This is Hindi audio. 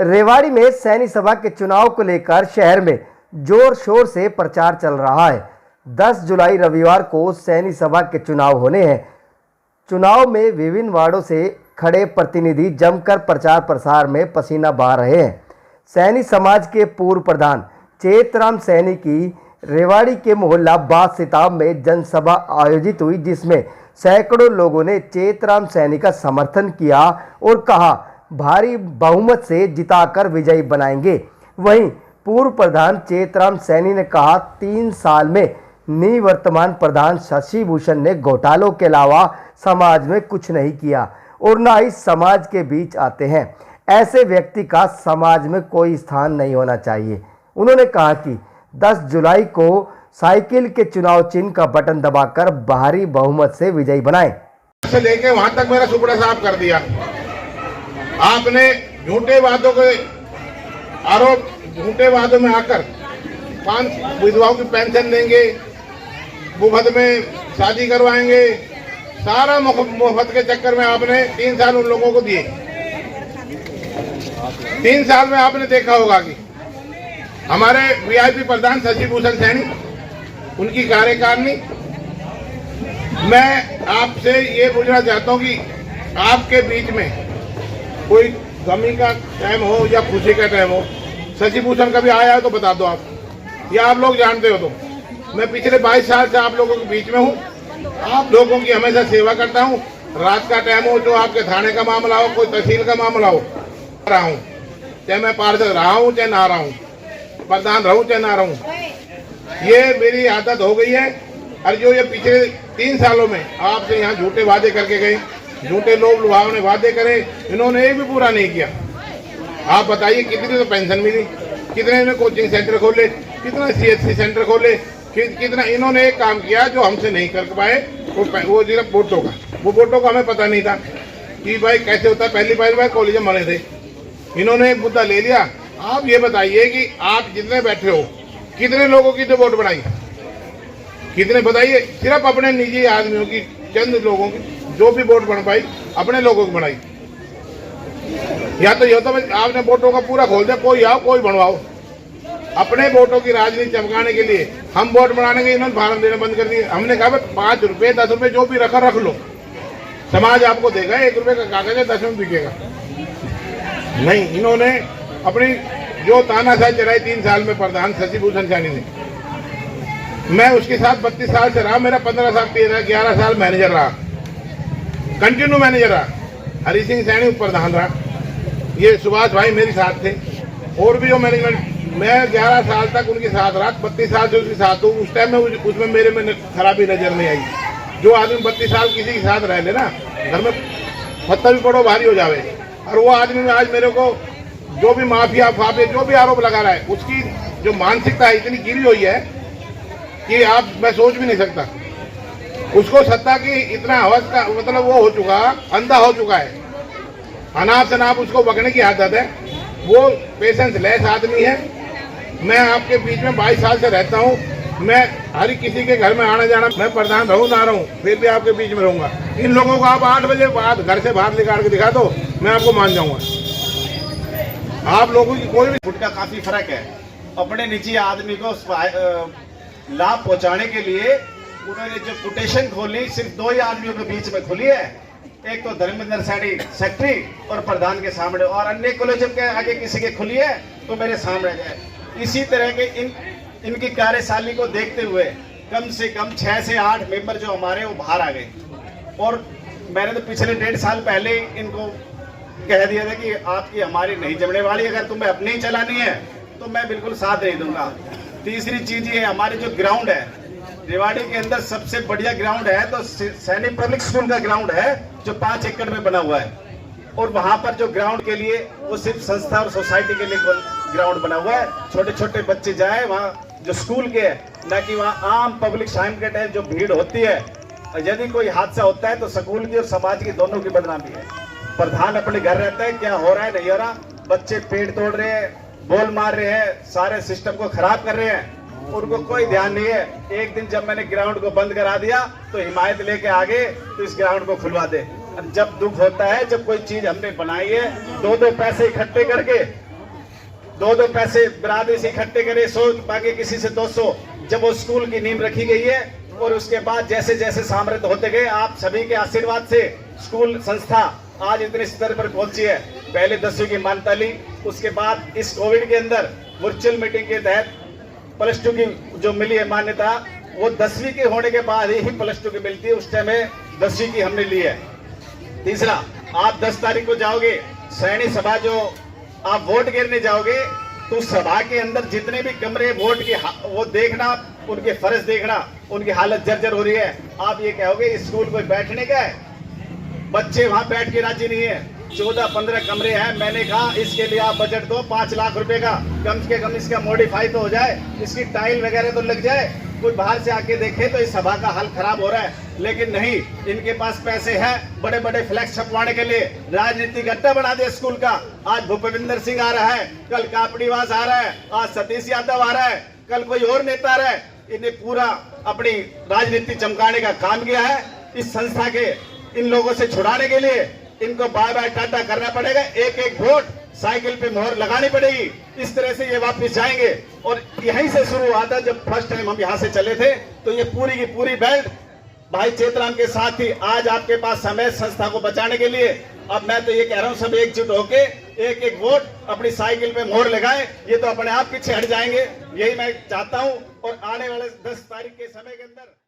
रेवाड़ी में सैनी सभा के चुनाव को लेकर शहर में जोर शोर से प्रचार चल रहा है। 10 जुलाई रविवार को सैनी सभा के चुनाव होने हैं। चुनाव में विभिन्न वार्डों से खड़े प्रतिनिधि जमकर प्रचार प्रसार में पसीना बहा रहे हैं। सैनी समाज के पूर्व प्रधान चेतराम सैनी की रेवाड़ी के मोहल्ला बाद सिताब में जनसभा आयोजित हुई, जिसमें सैकड़ों लोगों ने चेतराम सैनी का समर्थन किया और कहा भारी बहुमत से जिताकर विजयी बनाएंगे। वहीं पूर्व प्रधान चेतराम सैनी ने कहा 3 साल में निवर्तमान प्रधान शशि भूषण ने घोटालों के अलावा समाज में कुछ नहीं किया और न ही समाज के बीच आते हैं। ऐसे व्यक्ति का समाज में कोई स्थान नहीं होना चाहिए। उन्होंने कहा कि 10 जुलाई को साइकिल के चुनाव चिन्ह का बटन दबाकर भारी बहुमत से विजयी बनाएं। से लेके वहां तक मेरा सुपड़ा साफ कर दिया। आपने झूठे वादों के आरोप, झूठे वादों में आकर 5 विधवाओं की पेंशन देंगे, मुफ्त में शादी करवाएंगे, सारा मुफ्त के चक्कर में आपने 3 साल उन लोगों को दिए। 3 साल में आपने देखा होगा कि हमारे वीआईपी प्रधान शशि भूषण सैनी, उनकी कार्यकारिणी, मैं आपसे ये पूछना चाहता हूँ कि आपके बीच में कोई गमी का टाइम हो या खुशी का टाइम हो, शशि भूषण कभी आया हो तो बता दो आप, या आप लोग जानते हो तो। मैं पिछले 22 साल से आप लोगों के बीच में हूँ, आप लोगों की हमेशा सेवा करता हूँ। रात का टाइम हो, जो आपके थाने का मामला हो, कोई तहसील का मामला हो, रहा हूँ, चाहे मैं पार्षद रहा हूँ चाहे ना रहा हूँ, प्रधान रहूँ चाहे ना रहूँ, ये मेरी आदत हो गई है। और जो ये पिछले 3 सालों में आपसे यहाँ झूठे वादे करके गए, झूठे लोग लुभावने वादे करे, इन्होंने एक भी पूरा नहीं किया। आप बताइए कितनी तो पेंशन मिली, कितने ने कोचिंग सेंटर खोले, कितना CHC सेंटर खोले, कितना इन्होंने एक काम किया जो हमसे नहीं कर पाए, वो सिर्फ वोटों का। वो वोटों का हमें पता नहीं था कि भाई कैसे होता है। पहली बार कॉलेज में बने थे, इन्होंने एक मुद्दा ले लिया। आप ये बताइए कि आप जितने बैठे हो, कितने लोगों की तो वोट बनाई, कितने बताइए? सिर्फ अपने निजी आदमियों की, चंद लोगों की जो भी वोट बन पाई, अपने लोगों की बनाई। या तो ये तो आपने वोटों का पूरा खोल दिया, कोई आओ कोई बनवाओ। अपने वोटों की राजनीति चमकाने के लिए हम वोट बनाने के, इन्होंने फार्म देना बंद कर दिए। हमने कहा 5 रुपए 10 रुपए जो भी रख लो, समाज आपको देगा। 1 रुपए का कागज है, 10 में बिकेगा नहीं। इन्होंने अपनी जो तानाशाही चलाई 3 साल में प्रधान शशि भूषण सैनी ने, मैं उसके साथ 32 साल से रहा। मेरा 15 साल 11 साल मैनेजर रहा, कंटिन्यू मैनेजर रहा। हरी सिंह सैनी उप प्रधान रहा, ये सुभाष भाई मेरे साथ थे, और भी जो मैनेजमेंट, मैं 11 साल तक उनके साथ रहा। 32 साल से उसके साथ हूँ। उस टाइम में उसमें मेरे में खराबी नजर नहीं आई। जो आदमी 32 साल किसी के साथ रह लेना, घर में पत्थर भी पड़ो भारी हो जावे। और वो आदमी में आज मेरे को जो भी माफिया फाफिया जो भी आरोप लगा रहा है, उसकी जो मानसिकता है इतनी गिरी हुई है कि आप, मैं सोच भी नहीं सकता। उसको सत्ता की इतना हवस का मतलब वो हो चुका, अंधा हो चुका है। अनाप शनाप उसको बकने की आदत है। वो पेशेंस लेस आदमी है। मैं आपके बीच में 22 साल से रहता हूँ। मैं हर किसी के घर में आना जाना, मैं प्रधान रहूँ ना रहूँ, फिर भी आपके बीच में रहूंगा। इन लोगों को आप 8 बजे बाद घर से बाहर निकाल के दिखा दो, मैं आपको मान जाऊंगा। आप लोगों की कोई भी फुट का काफी फर्क है। अपने निजी आदमी को लाभ पहुंचाने के लिए उन्होंने जो कोटेशन खोली, सिर्फ 2 ही आदमियों के बीच में खुली है। एक तो धर्मेंद्र सैनी सेक्रेटरी और प्रधान के सामने, और अन्य कॉलेज के आगे किसी के खुली है तो मेरे सामने है। इसी तरह के इनकी कार्यशैली को देखते हुए कम से कम 6 से 8 मेंबर जो हमारे वो बाहर आ गए। और मैंने तो पिछले 1.5 साल पहले इनको कह दिया था कि आपकी हमारी नहीं जमने वाली, अगर तुम्हें अपनी ही चलानी है तो मैं बिल्कुल साथ नहीं दूंगा। तीसरी चीज ये, हमारे जो ग्राउंड है रेवाड़ी के अंदर सबसे बढ़िया ग्राउंड है तो सैनी पब्लिक स्कूल का ग्राउंड है, जो 5 एकड़ में बना हुआ है। और वहां पर जो ग्राउंड के लिए वो सिर्फ संस्था और सोसाइटी के लिए ग्राउंड बना हुआ है। छोटे छोटे बच्चे जाए वहाँ, जो स्कूल के है, ना कि वहाँ आम पब्लिक शाम के टाइम जो भीड़ होती है। और यदि कोई हादसा होता है तो स्कूल की और समाज की दोनों की बदनामी है। प्रधान अपने घर रहता है, क्या हो रहा है नहीं हो रहा, बच्चे पेड़ तोड़ रहे हैं, बॉल मार रहे हैं, सारे सिस्टम को खराब कर रहे हैं, उनको कोई ध्यान नहीं है। एक दिन जब मैंने ग्राउंड को बंद करा दिया तो हिमायत लेके आगे तो इस ग्राउंड को खुलवा दे। जब दुख होता है, जब कोई चीज हमने बनाई है, 2-2 पैसे इकट्ठे करके 2-2 पैसे बिरादरी से इकट्ठे करे, 100 बाकी किसी से 200, जब वो स्कूल की नींव रखी गई है। और उसके बाद जैसे जैसे समृद्ध होते गए, आप सभी के आशीर्वाद से स्कूल संस्था आज इतने स्तर पर पहुंची है। पहले 10वीं की मान्यता ली, उसके बाद इस कोविड के अंदर वर्चुअल मीटिंग के तहत +2 की जो मिली है मान्यता, वो 10वीं के होने के बाद ही +2 की मिलती है। उस टाइम में 10वीं की हमने ली है। तीसरा, आप 10 तारीख को जाओगे सैनी सभा, जो आप वोट गिरने जाओगे, तो सभा के अंदर जितने भी कमरे वोट की वो देखना, उनके फर्श देखना, उनकी हालत जर्जर हो रही है। आप ये कहोगे स्कूल कोई बैठने का है, बच्चे वहां बैठ के राजी नहीं है। 14-15 कमरे हैं। मैंने कहा इसके लिए आप बजट दो 5 लाख रुपए का, कम से कम इसका मॉडिफाई तो हो जाए, इसकी टाइल वगैरह तो लग जाए, कोई बाहर से आके देखे तो इस सभा का हाल खराब हो रहा है। लेकिन नहीं, इनके पास पैसे हैं बड़े बड़े फ्लैक्स छपवाने के लिए, राजनीतिक अड्डा बना दिया स्कूल का। आज भूपेंद्र सिंह आ रहा है, कल कापड़ीवास आ रहा है, आज सतीश यादव आ रहा है, कल कोई और नेता आ रहा है। इन्हें पूरा अपनी राजनीति चमकाने का काम किया है। इस संस्था के इन लोगों से छुड़ाने के लिए इनको बाय बाय टाटा करना पड़ेगा, एक एक वोट साइकिल पे मोहर लगानी पड़ेगी। इस तरह से ये वापस जाएंगे। और यहीं से शुरू हुआ था, जब फर्स्ट टाइम हम यहाँ से चले थे, तो ये पूरी की पूरी बेल्ट भाई चेतराम के साथ ही। आज आपके पास समय संस्था को बचाने के लिए। अब मैं तो ये कह रहा हूँ, सब एकजुट होके एक एक वोट अपनी साइकिल पे मोहर लगाए, ये तो अपने आप पीछे हट जाएंगे। यही मैं चाहता हूँ। और आने वाले 10 तारीख के समय के अंदर